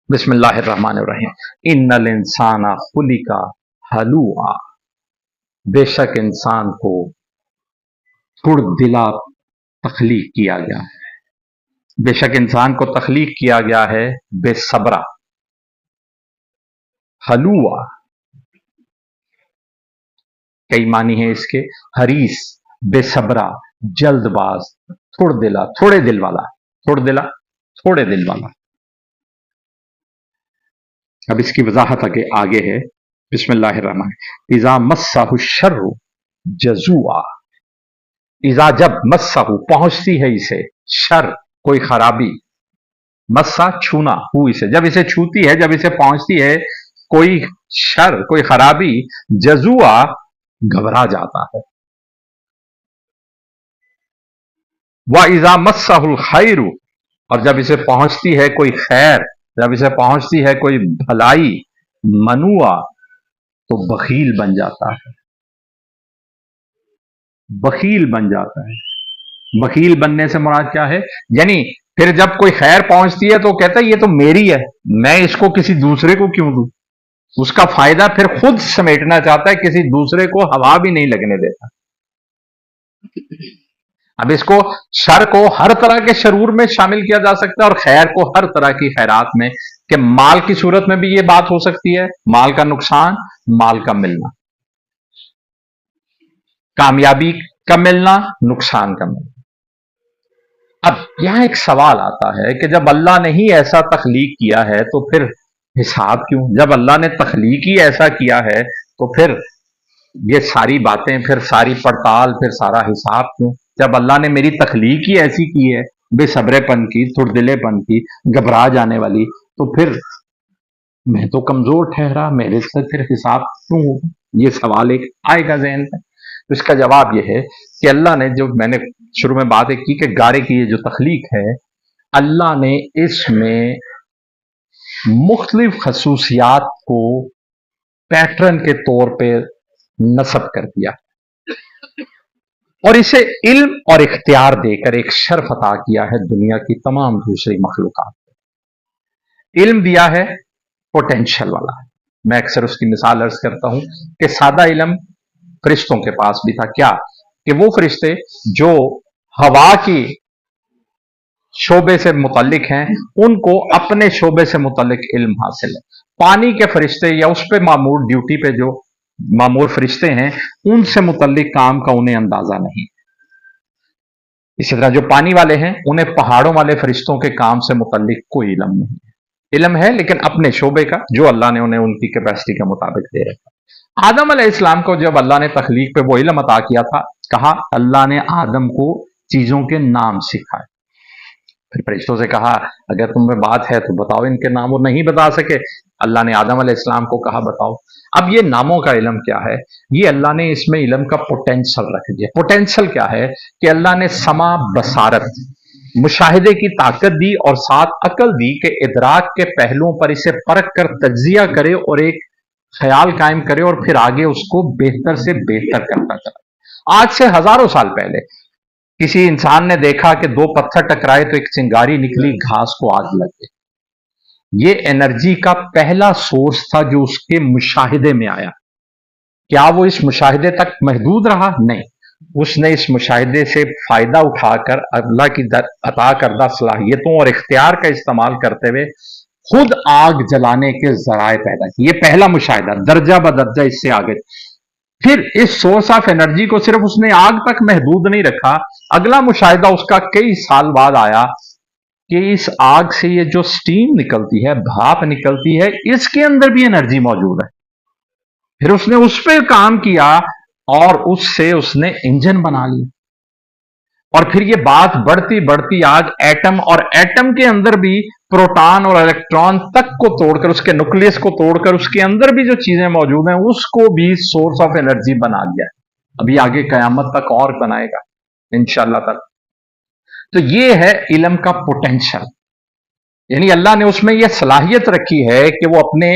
بسم اللہ الرحمن الرحیم۔ ان الانسان خلق ہلوعا، بے شک انسان کو تھڑ دلا تخلیق کیا گیا ہے، بے شک انسان کو تخلیق کیا گیا ہے بے صبرا۔ ہلوعا کئی معنی ہیں اس کے، حریص، بے صبرا، جلد باز، تھوڑ دلا، تھوڑے دل والا، تھوڑ دلا تھوڑے دل والا۔ اب اس کی وضاحت آگے ہے۔ بسم اللہ الرحمن الرحیم۔ اذا مسہ الشر جزوعا، اذا جب مسہ پہنچتی ہے اسے، شر کوئی خرابی، مسہ چھونا، ہو اسے جب اسے چھوتی ہے، جب اسے پہنچتی ہے کوئی شر کوئی خرابی، جزوعا گھبرا جاتا ہے۔ وَإِذَا مَسَّهُ الْخَيْرُ، اور جب اسے پہنچتی ہے کوئی خیر، جب اسے پہنچتی ہے کوئی بھلائی، منوعا تو بخیل بن جاتا ہے، بخیل بن جاتا ہے۔ بخیل بننے سے مراد کیا ہے؟ یعنی پھر جب کوئی خیر پہنچتی ہے تو کہتا ہے یہ تو میری ہے، میں اس کو کسی دوسرے کو کیوں دوں؟ اس کا فائدہ پھر خود سمیٹنا چاہتا ہے، کسی دوسرے کو ہوا بھی نہیں لگنے دیتا۔ اب اس کو شر کو ہر طرح کے شرور میں شامل کیا جا سکتا ہے، اور خیر کو ہر طرح کی خیرات میں، کہ مال کی صورت میں بھی یہ بات ہو سکتی ہے، مال کا نقصان، مال کا ملنا، کامیابی کا ملنا، نقصان کا ملنا۔ اب یہاں ایک سوال آتا ہے کہ جب اللہ نے ہی ایسا تخلیق کیا ہے تو پھر حساب کیوں؟ جب اللہ نے تخلیق ہی ایسا کیا ہے تو پھر یہ ساری باتیں، پھر ساری پڑتال، پھر سارا حساب کیوں؟ جب اللہ نے میری تخلیق ہی ایسی کی ہے، بے صبرے پن کی، تھڑدلے پن کی، گھبرا جانے والی، تو پھر میں تو کمزور ٹھہرا، میرے سے پھر حساب کیوں ہوگا؟ یہ سوال ایک آئے گا ذہن میں۔ تو اس کا جواب یہ ہے کہ اللہ نے، جو میں نے شروع میں بات کی کہ گارے کی یہ جو تخلیق ہے، اللہ نے اس میں مختلف خصوصیات کو پیٹرن کے طور پہ نصب کر دیا، اور اسے علم اور اختیار دے کر ایک شرف عطا کیا ہے دنیا کی تمام دوسری مخلوقات کو۔ علم دیا ہے پوٹینشل والا، میں اکثر اس کی مثال عرض کرتا ہوں کہ سادہ علم فرشتوں کے پاس بھی تھا، کیا کہ وہ فرشتے جو ہوا کی شعبے سے متعلق ہیں، ان کو اپنے شعبے سے متعلق علم حاصل ہے۔ پانی کے فرشتے یا اس پہ معمور ڈیوٹی پہ جو معمور فرشتے ہیں، ان سے متعلق کام کا انہیں اندازہ نہیں۔ اسی طرح جو پانی والے ہیں، انہیں پہاڑوں والے فرشتوں کے کام سے متعلق کوئی علم نہیں ہے۔ علم ہے لیکن اپنے شعبے کا، جو اللہ نے انہیں ان کی کیپیسٹی کے مطابق دے رکھا۔ آدم علیہ السلام کو جب اللہ نے تخلیق پہ وہ علم عطا کیا تھا، کہا اللہ نے آدم کو چیزوں کے نام سکھائے۔ پھر فرشتوں سے کہا اگر تم میں بات ہے تو بتاؤ ان کے نام، وہ نہیں بتا سکے، اللہ نے آدم علیہ السلام کو کہا بتاؤ۔ اب یہ ناموں کا علم کیا ہے؟ یہ اللہ نے اس میں علم کا پوٹینشل رکھ دیا۔ پوٹینشل کیا ہے؟ کہ اللہ نے سما، بصارت، مشاہدے کی طاقت دی، اور ساتھ عقل دی کہ ادراک کے پہلوؤں پر اسے پرکھ کر تجزیہ کرے اور ایک خیال قائم کرے، اور پھر آگے اس کو بہتر سے بہتر کرتا چلا۔ آج سے ہزاروں سال پہلے کسی انسان نے دیکھا کہ دو پتھر ٹکرائے تو ایک چنگاری نکلی، گھاس کو آگ لگ گئی۔ یہ انرجی کا پہلا سورس تھا جو اس کے مشاہدے میں آیا۔ کیا وہ اس مشاہدے تک محدود رہا؟ نہیں، اس نے اس مشاہدے سے فائدہ اٹھا کر اللہ کی عطا کردہ صلاحیتوں اور اختیار کا استعمال کرتے ہوئے خود آگ جلانے کے ذرائع پیدا کیے۔ یہ پہلا مشاہدہ، درجہ بدرجہ اس سے آگے۔ پھر اس سورس آف انرجی کو صرف اس نے آگ تک محدود نہیں رکھا، اگلا مشاہدہ اس کا کئی سال بعد آیا کہ اس آگ سے یہ جو سٹیم نکلتی ہے، بھاپ نکلتی ہے، اس کے اندر بھی انرجی موجود ہے۔ پھر اس نے اس پہ کام کیا اور اس سے اس نے انجن بنا لیا، اور پھر یہ بات بڑھتی بڑھتی آج ایٹم، اور ایٹم کے اندر بھی پروٹان اور الیکٹران تک کو توڑ کر، اس کے نیوکلیس کو توڑ کر، اس کے اندر بھی جو چیزیں موجود ہیں اس کو بھی سورس آف انرجی بنا دیا ہے۔ ابھی آگے قیامت تک اور بنائے گا انشاءاللہ تک۔ تو یہ ہے علم کا پوٹینشل، یعنی اللہ نے اس میں یہ صلاحیت رکھی ہے کہ وہ اپنے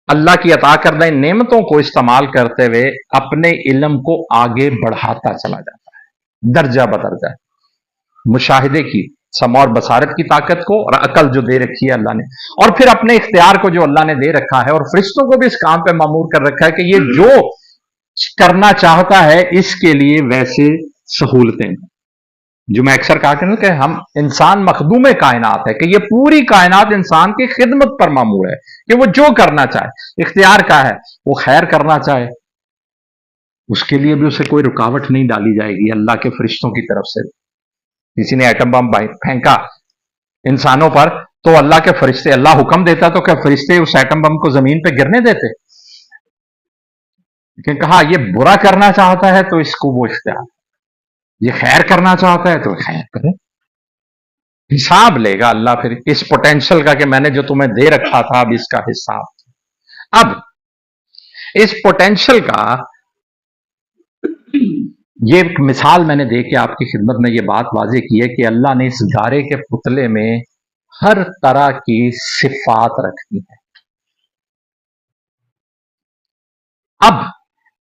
اللہ کی عطا کردہ نعمتوں کو استعمال کرتے ہوئے اپنے علم کو آگے بڑھاتا چلا جاتا ہے، درجہ بدرجہ۔ مشاہدے کی समझ और बसारत की ताकत को, और अकल जो दे रखी है अल्लाह ने, और फिर अपने इख्तियार को जो अल्लाह ने दे रखा है, और फरिश्तों को भी इस काम पे मामूर कर रखा है कि ये जो करना चाहता है इसके लिए वैसे सहूलतें, जो मैं अक्सर कहा करता हूं कि हम इंसान मखदूम कायनात है, कि ये पूरी कायनात इंसान की खिदमत पर मामूर है, कि वो जो करना चाहे, इख्तियार का है, वो खैर करना चाहे उसके लिए भी उसे कोई रुकावट नहीं डाली जाएगी अल्लाह के फरिश्तों की तरफ से। किसी ने एटम बम फेंका इंसानों पर, तो अल्लाह के फरिश्ते, अल्लाह हुक्म देता तो क्या फरिश्ते उस एटम बम को जमीन पे गिरने देते? लेकिन कहा ये बुरा करना चाहता है तो इसको वो इख्तियार, ये खैर करना चाहता है तो खैर करे। हिसाब लेगा अल्लाह फिर इस पोटेंशियल का कि मैंने जो तुम्हें दे रखा था अब इसका हिसाब। अब इस पोटेंशियल का ये एक मिसाल मैंने दे के आपकी खिदमत में ये बात वाजे की है कि अल्लाह ने इस गारे के पुतले में हर तरह की सिफात रखी है। अब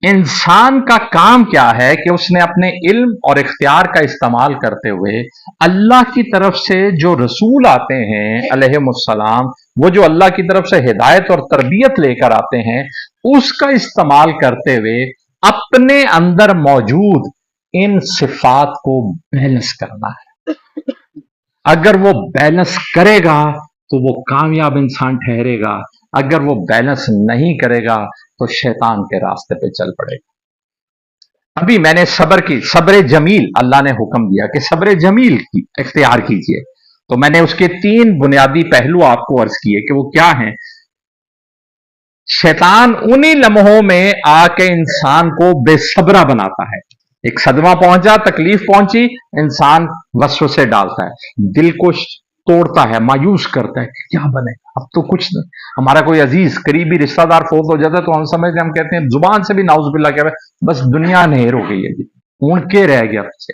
इंसान का काम क्या है कि उसने अपने इल्म और इख्तियार का इस्तेमाल करते हुए अल्लाह की तरफ से जो रसूल आते हैं अलैहिमुस्सलाम, वो जो अल्लाह की तरफ से हिदायत और तरबियत लेकर आते हैं, उसका इस्तेमाल करते हुए अपने अंदर मौजूद इन सिफात को बैलेंस करना है। अगर वो बैलेंस करेगा तो वो कामयाब इंसान ठहरेगा, अगर वो बैलेंस नहीं करेगा तो शैतान के रास्ते पे चल पड़ेगा। अभी मैंने सब्र जमील अल्लाह ने हुक्म दिया कि सब्र जमील की इख्तियार कीजिए, तो मैंने उसके 3 बुनियादी पहलू आपको अर्ज किए कि वो क्या हैं। शैतान उन्हीं लम्हों में आके इंसान को बेसब्रा बनाता है। एक सदमा पहुंचा, तकलीफ पहुंची, इंसान वसवसे डालता है, दिल को तोड़ता है, मायूस करता है कि क्या बने, अब तो कुछ नहीं। हमारा कोई अजीज करीबी रिश्तेदार फौत हो जाता है तो हम समझते, हम कहते हैं जुबान से भी नाउजुबिल्ला कह रहे, बस दुनिया नहर हो गई है जी, ऊँट के रह गया से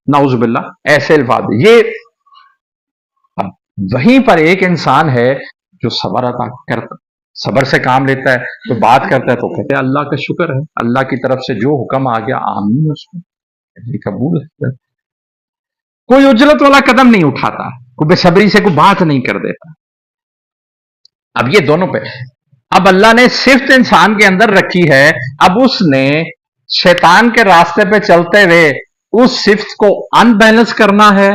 नाउजुबिल्ला, ऐसे अल्फाज ये। अब वहीं पर एक इंसान है जो सबर अता करता, सबर से काम लेता है, तो बात करता है तो कहते हैं अल्लाह का शुक्र है, अल्लाह की तरफ से जो हुक्म आ गया आमीन उसको कबूल है। कोई उजलत वाला कदम नहीं उठाता, कोई बेसब्री से कोई बात नहीं कर देता। अब ये दोनों पे अब अल्लाह ने सिर्फ इंसान के अंदर रखी है। अब उसने शैतान के रास्ते पे चलते हुए उस सिफ्त को अनबैलेंस करना है,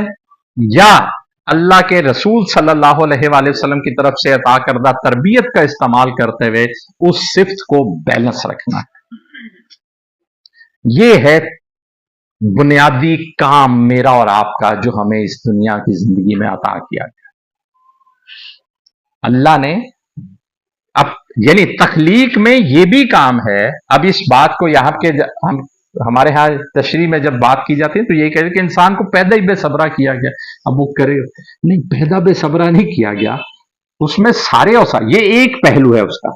या अल्लाह के रसूल सल्लल्लाहु अलैहि वसल्लम की तरफ से अता करदा तरबियत का इस्तेमाल करते हुए उस सिफ्त को बैलेंस रखना है। यह है बुनियादी काम मेरा और आपका जो हमें इस दुनिया की जिंदगी में अता किया गया। अल्लाह ने अब यानी तखलीक में यह भी काम है। अब इस बात को यहां के हमारे यहां तशरीह में जब बात की जाती है तो यही कहते हैं कि इंसान को पैदा ही बेसब्रा किया गया, अब वो करे नहीं, पैदा बेसब्रा नहीं किया गया, उसमें सारे औसार, ये एक पहलू है उसका,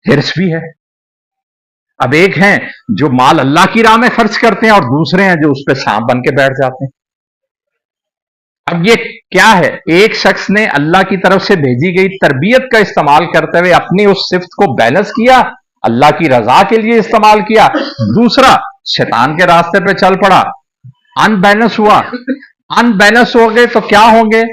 हिर्स भी है। अब एक हैं जो माल अल्लाह की राह में खर्च करते हैं और दूसरे हैं जो उस पर सांप बन के बैठ जाते हैं। अब ये क्या है, एक शख्स ने अल्लाह की तरफ से भेजी गई तरबियत का इस्तेमाल करते हुए अपनी उस सिफ्त को बैलेंस किया, अल्लाह की रजा के लिए इस्तेमाल किया, दूसरा शैतान के रास्ते पे चल पड़ा, अनबैलेंस हुआ। अनबैलेंस हो गए तो क्या होंगे,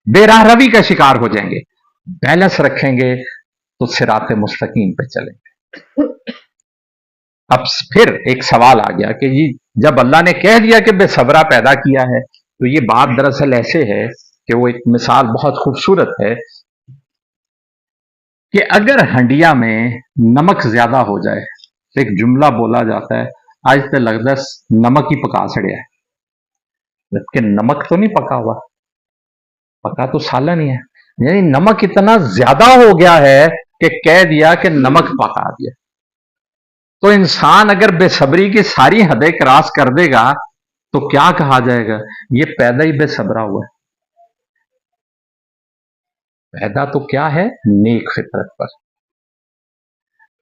बेराह रवी का शिकार हो जाएंगे। बैलेंस रखेंगे तो सिराते मुस्तकीम पे चलेंगे। अब फिर एक सवाल आ गया कि जी जब अल्लाह ने कह दिया कि बेसब्रा पैदा किया है, तो ये बात दरअसल ऐसे है कि वो एक मिसाल बहुत खूबसूरत है कि अगर हंडिया में नमक ज्यादा हो जाए तो एक जुमला बोला जाता है, आज तो लगता है नमक ही पका सड़िया है, जबकि नमक तो नहीं पका हुआ, पका तो सालन ही है। यानी नमक इतना ज्यादा हो गया है कि कह दिया कि नमक पका दिया। तो इंसान अगर बेसब्री की सारी हदें क्रॉस कर देगा तो क्या कहा जाएगा, ये पैदा ही बेसब्रा हुआ है। पैदा तो क्या है, नेक फितरत पर।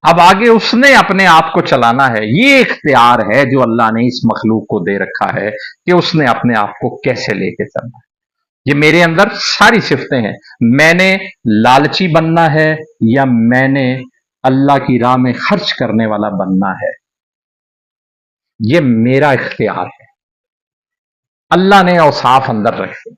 अब आगे उसने अपने आप को चलाना है। ये इख्तियार है जो अल्लाह ने इस मखलूक को दे रखा है कि उसने अपने आप को कैसे लेके चलना है। ये मेरे अंदर सारी सिफ्तें हैं, मैंने लालची बनना है या मैंने अल्लाह की राह में खर्च करने वाला बनना है, ये मेरा इख्तियार है। اللہ نے اوصاف اندر رکھے